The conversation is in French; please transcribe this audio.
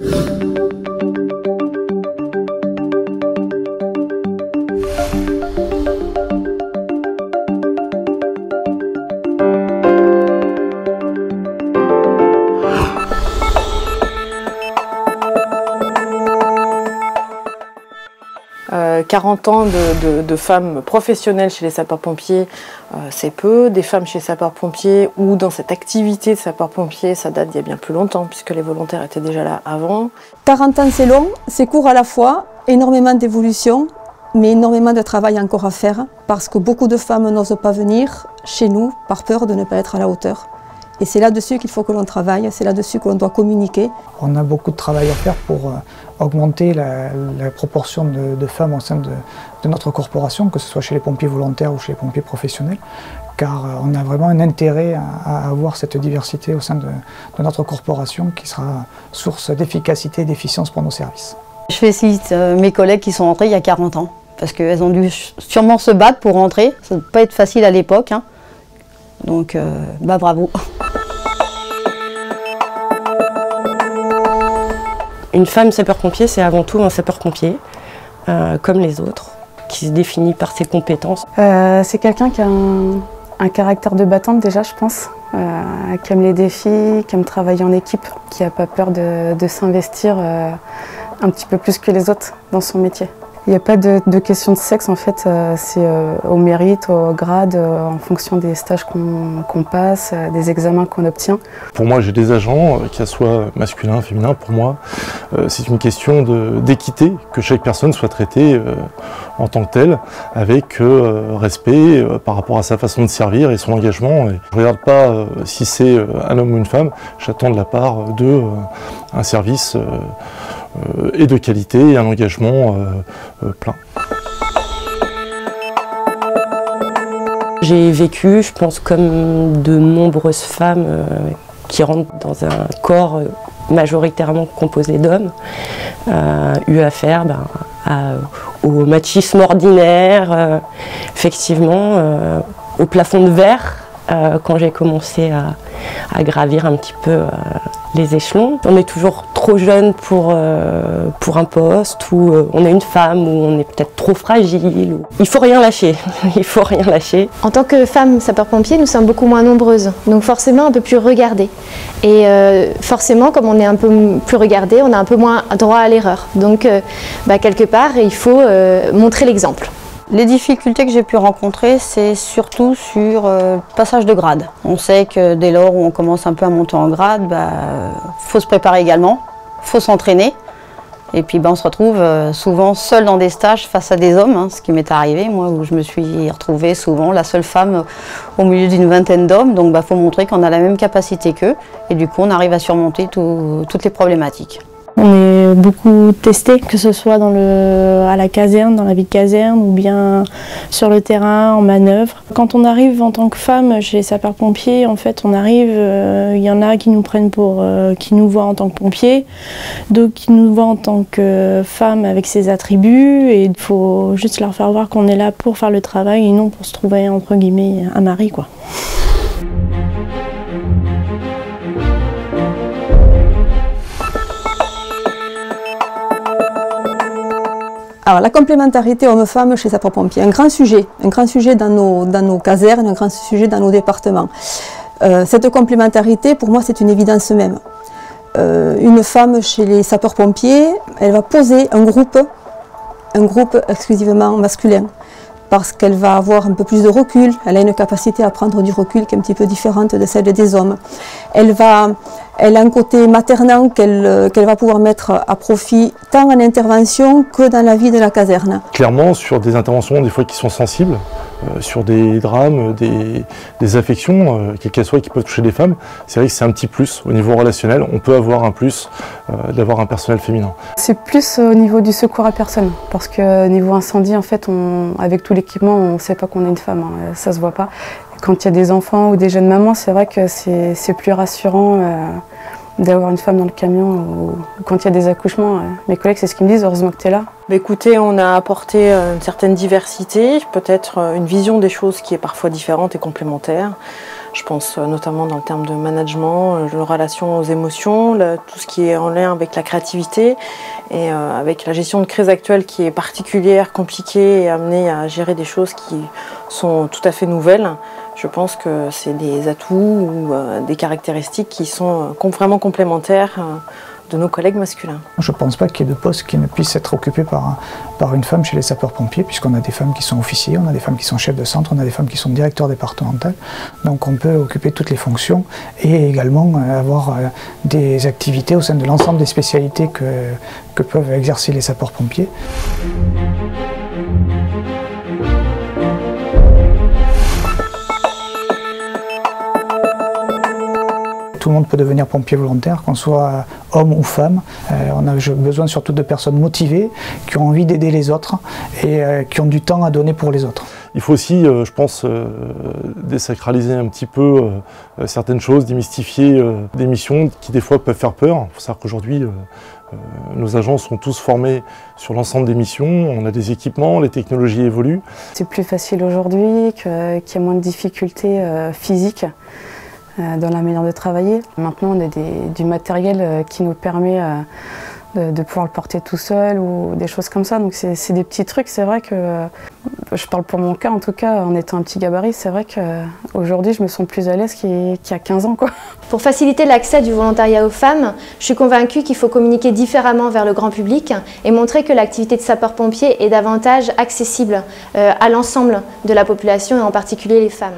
« 40 ans de femmes professionnelles chez les sapeurs-pompiers, c'est peu. Des femmes chez les sapeurs-pompiers ou dans cette activité de sapeurs-pompiers, ça date d'il y a bien plus longtemps puisque les volontaires étaient déjà là avant. 40 ans c'est long, c'est court à la fois, énormément d'évolution, mais énormément de travail encore à faire parce que beaucoup de femmes n'osent pas venir chez nous par peur de ne pas être à la hauteur. Et c'est là-dessus qu'il faut que l'on travaille, c'est là-dessus que l'on doit communiquer. On a beaucoup de travail à faire pour augmenter la proportion de femmes au sein de notre corporation, que ce soit chez les pompiers volontaires ou chez les pompiers professionnels, car on a vraiment un intérêt à avoir cette diversité au sein de notre corporation qui sera source d'efficacité et d'efficience pour nos services. Je félicite mes collègues qui sont rentrés il y a 40 ans, parce qu'elles ont dû sûrement se battre pour rentrer, ça ne peut pas être facile à l'époque, hein. Donc bravo. Une femme sapeur-pompier, c'est avant tout un sapeur-pompier, comme les autres, qui se définit par ses compétences. C'est quelqu'un qui a un caractère de battante déjà, je pense, qui aime les défis, qui aime travailler en équipe, qui n'a pas peur de s'investir un petit peu plus que les autres dans son métier. Il n'y a pas de question de sexe, en fait, c'est au mérite, au grade, en fonction des stages qu'on passe, des examens qu'on obtient. Pour moi, j'ai des agents, qu'ils soient masculins, féminins, pour moi, c'est une question d'équité, que chaque personne soit traitée en tant que telle, avec respect par rapport à sa façon de servir et son engagement. Et je ne regarde pas si c'est un homme ou une femme, j'attends de la part d'eux un service et de qualité et un engagement plein. J'ai vécu, je pense, comme de nombreuses femmes qui rentrent dans un corps majoritairement composé d'hommes, eu affaire au machisme ordinaire, effectivement, au plafond de verre, quand j'ai commencé à gravir un petit peu les échelons. On est toujours trop jeune pour un poste, ou on est une femme, ou on est peut-être trop fragile. Il faut rien lâcher, il faut rien lâcher. En tant que femme sapeur-pompier, nous sommes beaucoup moins nombreuses, donc forcément un peu plus regardées. Et forcément, comme on est un peu plus regardées, on a un peu moins droit à l'erreur. Donc quelque part, il faut montrer l'exemple. Les difficultés que j'ai pu rencontrer, c'est surtout sur le passage de grade. On sait que dès lors où on commence un peu à monter en grade, faut se préparer également, faut s'entraîner. Et puis on se retrouve souvent seul dans des stages face à des hommes, hein, ce qui m'est arrivé, moi, où je me suis retrouvée souvent la seule femme au milieu d'une vingtaine d'hommes. Donc faut montrer qu'on a la même capacité qu'eux, et du coup on arrive à surmonter toutes les problématiques. On est beaucoup testé, que ce soit à la caserne, dans la vie de caserne, ou bien sur le terrain, en manœuvre. Quand on arrive en tant que femme chez les sapeurs-pompiers, en fait, on arrive, il y en a qui nous prennent qui nous voient en tant que pompiers, d'autres qui nous voient en tant que femme avec ses attributs, et il faut juste leur faire voir qu'on est là pour faire le travail et non pour se trouver, entre guillemets, un mari, quoi. Alors la complémentarité homme-femme chez sapeurs-pompiers, un grand sujet dans nos casernes, un grand sujet dans nos départements. Cette complémentarité, pour moi, c'est une évidence même. Une femme chez les sapeurs-pompiers, elle va poser un groupe exclusivement masculin, parce qu'elle va avoir un peu plus de recul, elle a une capacité à prendre du recul qui est un petit peu différente de celle des hommes. Elle a un côté maternant qu'elle va pouvoir mettre à profit tant en intervention que dans la vie de la caserne. Clairement, sur des interventions des fois qui sont sensibles, sur des drames, des affections, quelles qu'elles soient, qui peuvent toucher des femmes, c'est vrai que c'est un petit plus au niveau relationnel. On peut avoir un plus d'avoir un personnel féminin. C'est plus au niveau du secours à personne, parce que niveau incendie, en fait, avec tout l'équipement, on ne sait pas qu'on est une femme, hein, ça se voit pas. Quand il y a des enfants ou des jeunes mamans, c'est vrai que c'est plus rassurant d'avoir une femme dans le camion, ou quand il y a des accouchements. Mes collègues, c'est ce qu'ils me disent, heureusement que tu es là. Écoutez, on a apporté une certaine diversité, peut-être une vision des choses qui est parfois différente et complémentaire. Je pense notamment dans le terme de management, de relation aux émotions, tout ce qui est en lien avec la créativité et avec la gestion de crise actuelle qui est particulière, compliquée et amenée à gérer des choses qui sont tout à fait nouvelles. Je pense que c'est des atouts ou des caractéristiques qui sont vraiment complémentaires de nos collègues masculins. Je ne pense pas qu'il y ait de poste qui ne puisse être occupé par une femme chez les sapeurs-pompiers, puisqu'on a des femmes qui sont officiers, on a des femmes qui sont chefs de centre, on a des femmes qui sont directeurs départementaux. Donc on peut occuper toutes les fonctions et également avoir des activités au sein de l'ensemble des spécialités que peuvent exercer les sapeurs-pompiers. Tout le monde peut devenir pompier volontaire, qu'on soit homme ou femme. On a besoin surtout de personnes motivées, qui ont envie d'aider les autres et qui ont du temps à donner pour les autres. Il faut aussi, je pense, désacraliser un petit peu certaines choses, démystifier des missions qui des fois peuvent faire peur. Il faut savoir qu'aujourd'hui, nos agents sont tous formés sur l'ensemble des missions, on a des équipements, les technologies évoluent. C'est plus facile aujourd'hui, qu'il y a moins de difficultés physiques dans la manière de travailler. Maintenant, on a du matériel qui nous permet de pouvoir le porter tout seul ou des choses comme ça. Donc c'est des petits trucs. C'est vrai que, je parle pour mon cas en tout cas, en étant un petit gabarit, c'est vrai qu'aujourd'hui je me sens plus à l'aise qu'il y a 15 ans, quoi. Pour faciliter l'accès du volontariat aux femmes, je suis convaincue qu'il faut communiquer différemment vers le grand public et montrer que l'activité de sapeur-pompier est davantage accessible à l'ensemble de la population et en particulier les femmes.